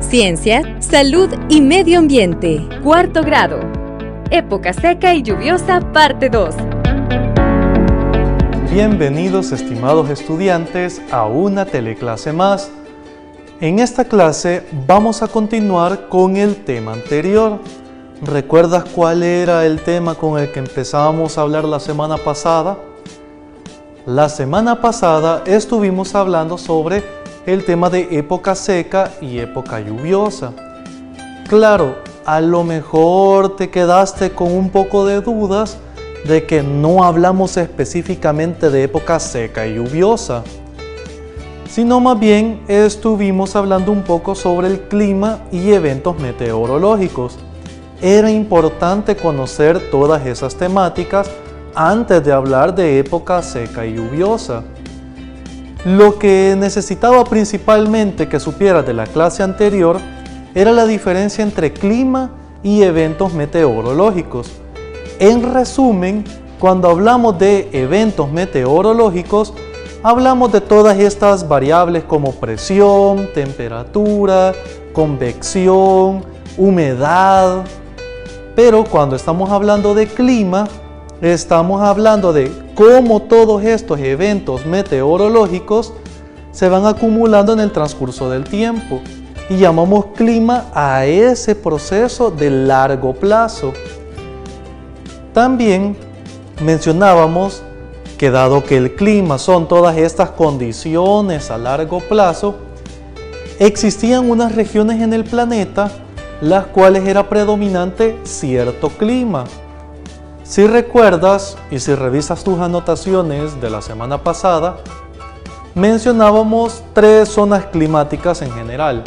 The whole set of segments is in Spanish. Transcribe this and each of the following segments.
Ciencia, salud y medio ambiente. Cuarto grado. Época seca y lluviosa, parte 2. Bienvenidos, estimados estudiantes, a una teleclase más. En esta clase vamos a continuar con el tema anterior. ¿Recuerdas cuál era el tema con el que empezábamos a hablar la semana pasada? La semana pasada estuvimos hablando sobre el tema de época seca y época lluviosa. Claro, a lo mejor te quedaste con un poco de dudas de que no hablamos específicamente de época seca y lluviosa, sino más bien estuvimos hablando un poco sobre el clima y eventos meteorológicos. Era importante conocer todas esas temáticas antes de hablar de época seca y lluviosa. Lo que necesitaba principalmente que supieras de la clase anterior era la diferencia entre clima y eventos meteorológicos. En resumen, cuando hablamos de eventos meteorológicos, hablamos de todas estas variables como presión, temperatura, convección, humedad. Pero cuando estamos hablando de clima, estamos hablando de cómo todos estos eventos meteorológicos se van acumulando en el transcurso del tiempo. Y llamamos clima a ese proceso de largo plazo. También mencionábamos que dado que el clima son todas estas condiciones a largo plazo, existían unas regiones en el planeta las cuales era predominante cierto clima. Si recuerdas y si revisas tus anotaciones de la semana pasada, mencionábamos 3 zonas climáticas en general.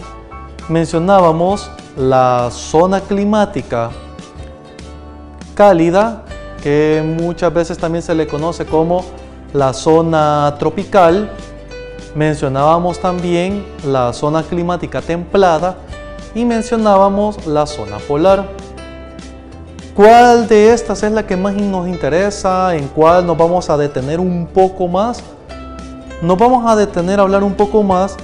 Mencionábamos la zona climática cálida, que muchas veces también se le conoce como la zona tropical. Mencionábamos también la zona climática templada y mencionábamos la zona polar. ¿Cuál de estas es la que más nos interesa? ¿En cuál nos vamos a detener un poco más? Nos vamos a detener a hablar un poco más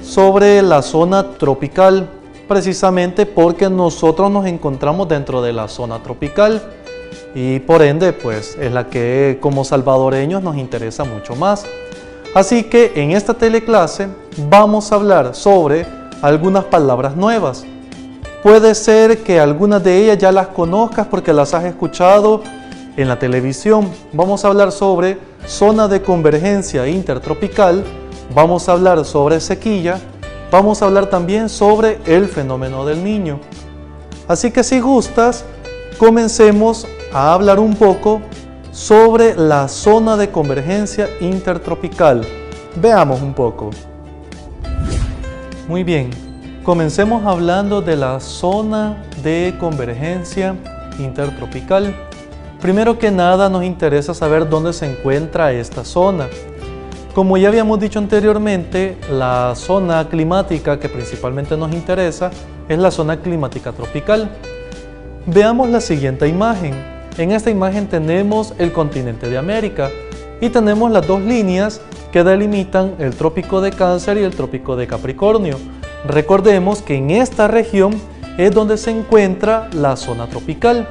sobre la zona tropical, precisamente porque nosotros nos encontramos dentro de la zona tropical y por ende pues es la que como salvadoreños nos interesa mucho más. Así que en esta teleclase vamos a hablar sobre algunas palabras nuevas. Puede ser que algunas de ellas ya las conozcas porque las has escuchado en la televisión. Vamos a hablar sobre zona de convergencia intertropical, vamos a hablar sobre sequía, vamos a hablar también sobre el fenómeno del Niño. Así que si gustas, comencemos a hablar un poco sobre la zona de convergencia intertropical. Veamos un poco. Muy bien, comencemos hablando de la zona de convergencia intertropical. Primero que nada nos interesa saber dónde se encuentra esta zona. Como ya habíamos dicho anteriormente, la zona climática que principalmente nos interesa es la zona climática tropical. Veamos la siguiente imagen. En esta imagen tenemos el continente de América y tenemos las 2 líneas que delimitan el trópico de Cáncer y el trópico de Capricornio. Recordemos que en esta región es donde se encuentra la zona tropical.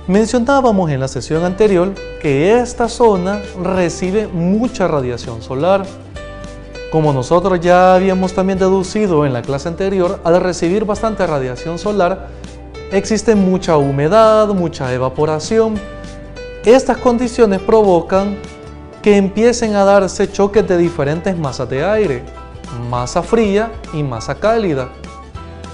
Mencionábamos en la sesión anterior que esta zona recibe mucha radiación solar. Como nosotros ya habíamos también deducido en la clase anterior, al recibir bastante radiación solar, existe mucha humedad, mucha evaporación. Estas condiciones provocan que empiecen a darse choques de diferentes masas de aire, masa fría y masa cálida.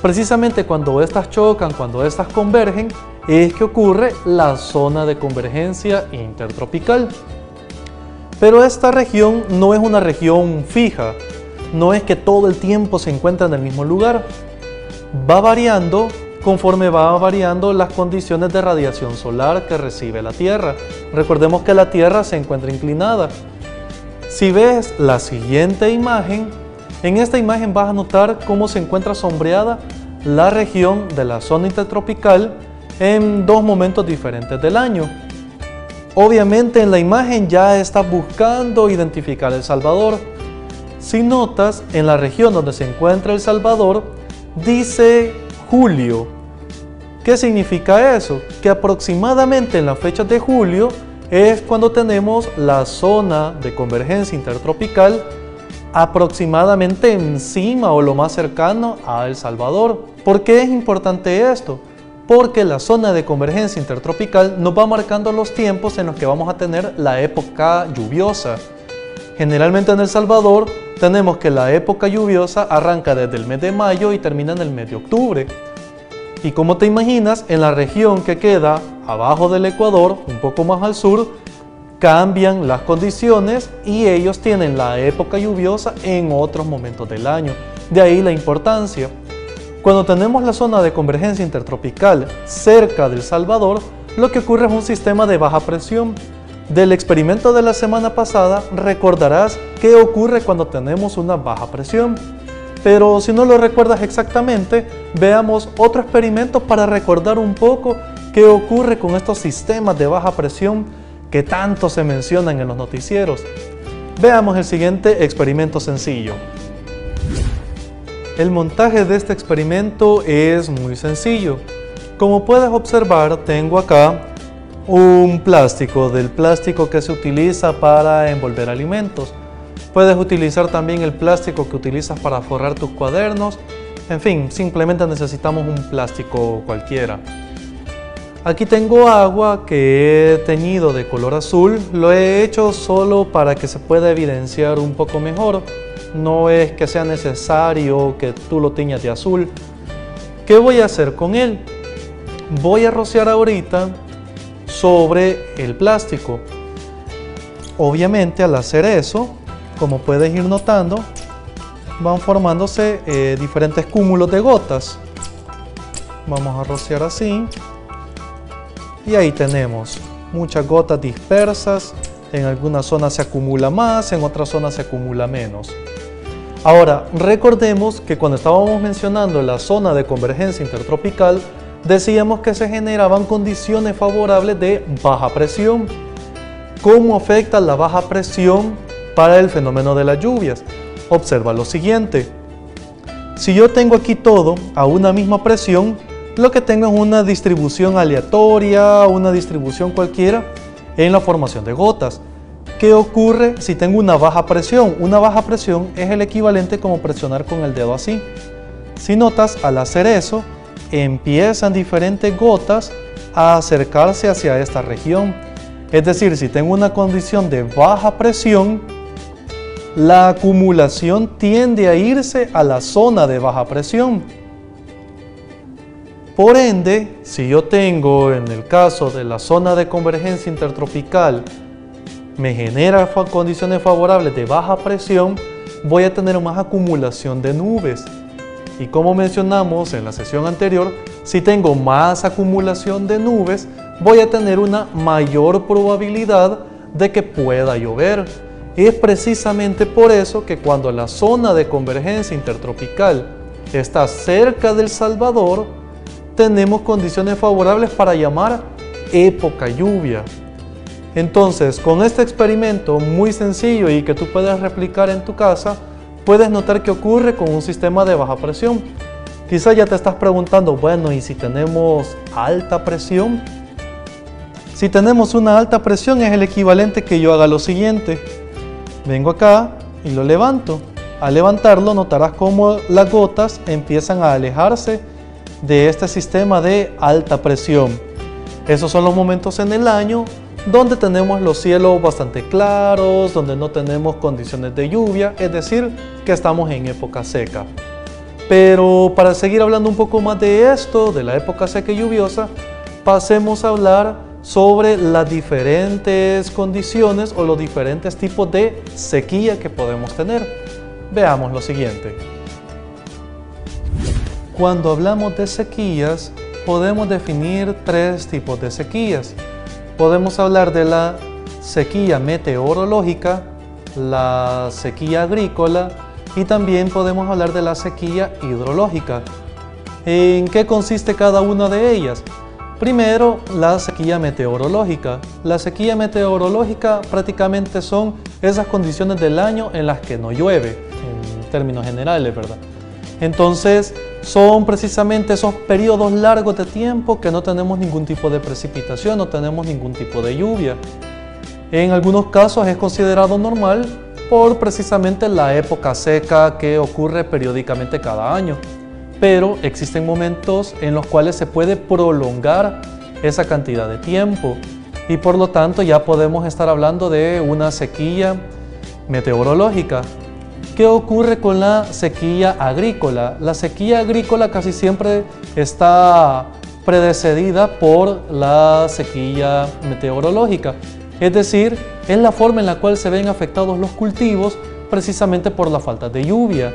Precisamente cuando estas chocan, cuando estas convergen, es que ocurre la zona de convergencia intertropical. Pero esta región no es una región fija, no es que todo el tiempo se encuentra en el mismo lugar. Va variando conforme va variando las condiciones de radiación solar que recibe la Tierra. Recordemos que la Tierra se encuentra inclinada. Si ves la siguiente imagen, en esta imagen vas a notar cómo se encuentra sombreada la región de la zona intertropical en 2 momentos diferentes del año. Obviamente en la imagen ya estás buscando identificar El Salvador. Si notas, en la región donde se encuentra El Salvador, dice julio. ¿Qué significa eso? Que aproximadamente en las fechas de julio es cuando tenemos la zona de convergencia intertropical aproximadamente encima o lo más cercano a El Salvador. ¿Por qué es importante esto? Porque la zona de convergencia intertropical nos va marcando los tiempos en los que vamos a tener la época lluviosa. Generalmente en El Salvador tenemos que la época lluviosa arranca desde el mes de mayo y termina en el mes de octubre. Y como te imaginas, en la región que queda abajo del Ecuador, un poco más al sur, cambian las condiciones y ellos tienen la época lluviosa en otros momentos del año. De ahí la importancia. Cuando tenemos la zona de convergencia intertropical cerca de El Salvador, lo que ocurre es un sistema de baja presión. Del experimento de la semana pasada recordarás qué ocurre cuando tenemos una baja presión. Pero si no lo recuerdas exactamente, veamos otro experimento para recordar un poco qué ocurre con estos sistemas de baja presión que tanto se mencionan en los noticieros. Veamos el siguiente experimento sencillo. El montaje de este experimento es muy sencillo. Como puedes observar, tengo acá un plástico, del plástico que se utiliza para envolver alimentos. Puedes utilizar también el plástico que utilizas para forrar tus cuadernos. En fin, simplemente necesitamos un plástico cualquiera. Aquí tengo agua que he teñido de color azul. Lo he hecho solo para que se pueda evidenciar un poco mejor. No es que sea necesario que tú lo tiñas de azul. ¿Qué voy a hacer con él? Voy a rociar ahorita sobre el plástico. Obviamente al hacer eso, como puedes ir notando, van formándose diferentes cúmulos de gotas. Vamos a rociar así. Y ahí tenemos muchas gotas dispersas. En algunas zonas se acumula más, en otras zonas se acumula menos. Ahora, recordemos que cuando estábamos mencionando la zona de convergencia intertropical, decíamos que se generaban condiciones favorables de baja presión. ¿Cómo afecta la baja presión para el fenómeno de las lluvias? Observa lo siguiente. Si yo tengo aquí todo a una misma presión, lo que tengo es una distribución aleatoria, una distribución cualquiera en la formación de gotas. ¿Qué ocurre si tengo una baja presión? Una baja presión es el equivalente como presionar con el dedo así. Si notas, al hacer eso, empiezan diferentes gotas a acercarse hacia esta región. Es decir, si tengo una condición de baja presión, la acumulación tiende a irse a la zona de baja presión. Por ende, si yo tengo, en el caso de la zona de convergencia intertropical, me genera condiciones favorables de baja presión, voy a tener más acumulación de nubes. Y como mencionamos en la sesión anterior, si tengo más acumulación de nubes, voy a tener una mayor probabilidad de que pueda llover. Es precisamente por eso que cuando la zona de convergencia intertropical está cerca del Salvador, tenemos condiciones favorables para llamar época lluvia. Entonces, con este experimento muy sencillo y que tú puedes replicar en tu casa, puedes notar que ocurre con un sistema de baja presión. Quizá ya te estás preguntando, bueno, ¿y si tenemos alta presión? Si tenemos una alta presión es el equivalente que yo haga lo siguiente. Vengo acá y lo levanto. Al levantarlo notarás cómo las gotas empiezan a alejarse de este sistema de alta presión. Esos son los momentos en el año donde tenemos los cielos bastante claros, donde no tenemos condiciones de lluvia, es decir, que estamos en época seca. Pero para seguir hablando un poco más de esto, de la época seca y lluviosa, pasemos a hablar sobre las diferentes condiciones o los diferentes tipos de sequía que podemos tener. Veamos lo siguiente. Cuando hablamos de sequías, podemos definir tres tipos de sequías. Podemos hablar de la sequía meteorológica, la sequía agrícola y también podemos hablar de la sequía hidrológica. ¿En qué consiste cada una de ellas? Primero, la sequía meteorológica. La sequía meteorológica prácticamente son esas condiciones del año en las que no llueve. términos generales, ¿verdad? Entonces, son precisamente esos periodos largos de tiempo que no tenemos ningún tipo de precipitación, no tenemos ningún tipo de lluvia. En algunos casos es considerado normal por precisamente la época seca que ocurre periódicamente cada año. Pero existen momentos en los cuales se puede prolongar esa cantidad de tiempo y por lo tanto ya podemos estar hablando de una sequía meteorológica. ¿Qué ocurre con la sequía agrícola? La sequía agrícola casi siempre está precedida por la sequía meteorológica, es decir, es la forma en la cual se ven afectados los cultivos precisamente por la falta de lluvia,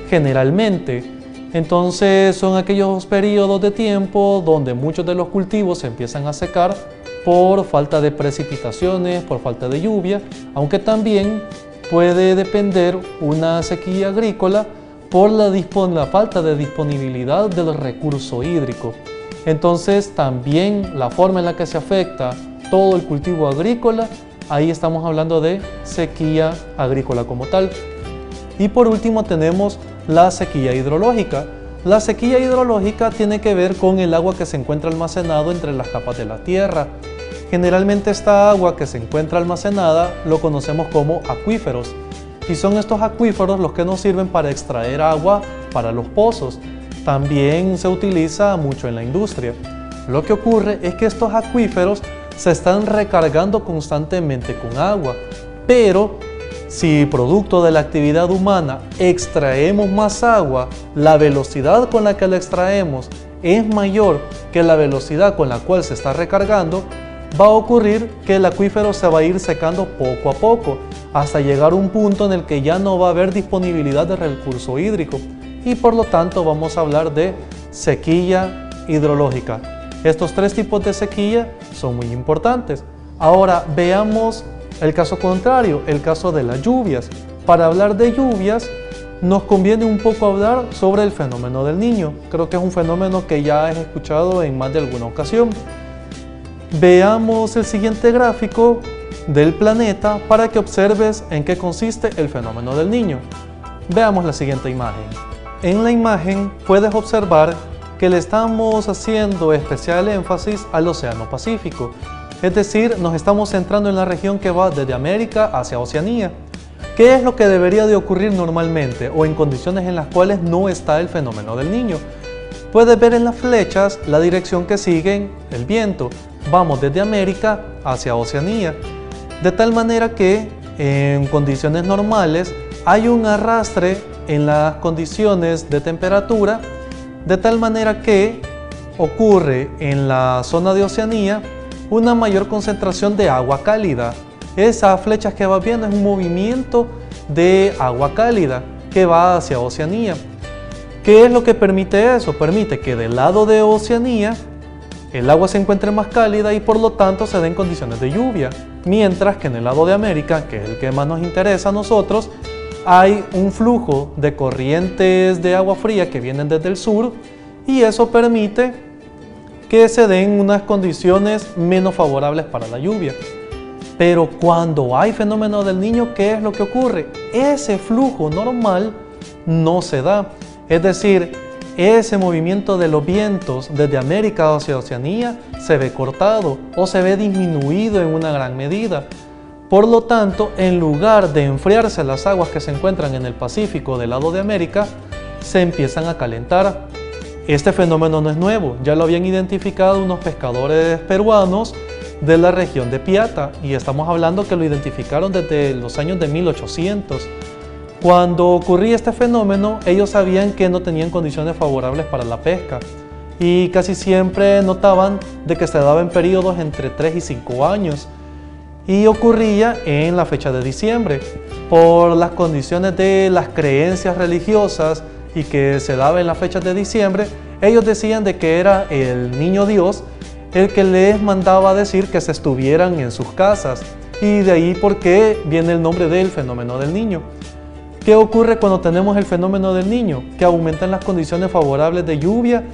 generalmente. Entonces son aquellos periodos de tiempo donde muchos de los cultivos se empiezan a secar por falta de precipitaciones, por falta de lluvia, aunque también puede depender una sequía agrícola por la falta de disponibilidad del recurso hídrico. Entonces también la forma en la que se afecta todo el cultivo agrícola, ahí estamos hablando de sequía agrícola como tal. Y por último tenemos la sequía hidrológica. La sequía hidrológica tiene que ver con el agua que se encuentra almacenado entre las capas de la tierra. Generalmente esta agua que se encuentra almacenada lo conocemos como acuíferos. Y son estos acuíferos los que nos sirven para extraer agua para los pozos. También se utiliza mucho en la industria. Lo que ocurre es que estos acuíferos se están recargando constantemente con agua, pero si producto de la actividad humana extraemos más agua, la velocidad con la que la extraemos es mayor que la velocidad con la cual se está recargando, va a ocurrir que el acuífero se va a ir secando poco a poco, hasta llegar a un punto en el que ya no va a haber disponibilidad de recurso hídrico y por lo tanto vamos a hablar de sequía hidrológica. Estos tres tipos de sequía son muy importantes. Ahora veamos el caso contrario, el caso de las lluvias. Para hablar de lluvias, nos conviene un poco hablar sobre el fenómeno del Niño. Creo que es un fenómeno que ya has escuchado en más de alguna ocasión. Veamos el siguiente gráfico del planeta para que observes en qué consiste el fenómeno del Niño. Veamos la siguiente imagen. En la imagen puedes observar que le estamos haciendo especial énfasis al Océano Pacífico. Es decir, nos estamos centrando en la región que va desde América hacia Oceanía. ¿Qué es lo que debería de ocurrir normalmente o en condiciones en las cuales no está el fenómeno del Niño? Puedes ver en las flechas la dirección que siguen el viento. Vamos desde América hacia Oceanía. De tal manera que en condiciones normales hay un arrastre en las condiciones de temperatura, de tal manera que ocurre en la zona de Oceanía una mayor concentración de agua cálida. Esas flechas que vas viendo es un movimiento de agua cálida que va hacia Oceanía. ¿Qué es lo que permite eso? Permite que del lado de Oceanía el agua se encuentre más cálida y por lo tanto se den condiciones de lluvia, mientras que en el lado de América, que es el que más nos interesa a nosotros, hay un flujo de corrientes de agua fría que vienen desde el sur y eso permite que se den unas condiciones menos favorables para la lluvia. Pero cuando hay fenómeno del Niño, ¿qué es lo que ocurre? Ese flujo normal no se da. Es decir, ese movimiento de los vientos desde América hacia Oceanía se ve cortado o se ve disminuido en una gran medida. Por lo tanto, en lugar de enfriarse las aguas que se encuentran en el Pacífico del lado de América, se empiezan a calentar. Este fenómeno no es nuevo, ya lo habían identificado unos pescadores peruanos de la región de Piata y estamos hablando que lo identificaron desde los años de 1800. Cuando ocurría este fenómeno, ellos sabían que no tenían condiciones favorables para la pesca y casi siempre notaban de que se daba en periodos entre 3 y 5 años y ocurría en la fecha de diciembre por las condiciones de las creencias religiosas y que se daba en las fechas de diciembre. Ellos decían de que era el niño Dios el que les mandaba decir que se estuvieran en sus casas y de ahí por qué viene el nombre del fenómeno del Niño. ¿Qué ocurre cuando tenemos el fenómeno del Niño? Que aumentan las condiciones favorables de lluvia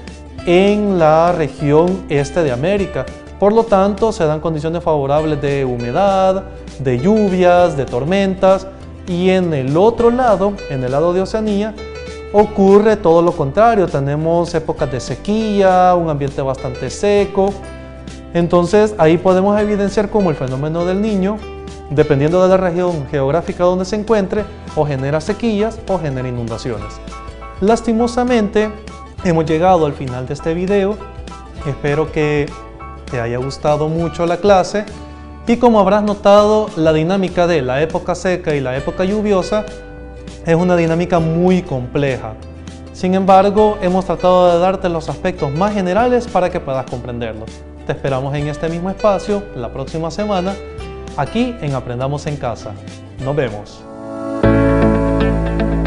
en la región este de América. Por lo tanto, se dan condiciones favorables de humedad, de lluvias, de tormentas Y en el otro lado, en el lado de Oceanía, ocurre todo lo contrario. Tenemos épocas de sequía, un ambiente bastante seco. Entonces ahí podemos evidenciar cómo el fenómeno del Niño, dependiendo de la región geográfica donde se encuentre, o genera sequías o genera inundaciones. Lastimosamente, hemos llegado al final de este video. Espero que te haya gustado mucho la clase. Y como habrás notado, la dinámica de la época seca y la época lluviosa es una dinámica muy compleja. Sin embargo, hemos tratado de darte los aspectos más generales para que puedas comprenderlos. Te esperamos en este mismo espacio la próxima semana, aquí en Aprendamos en Casa. Nos vemos.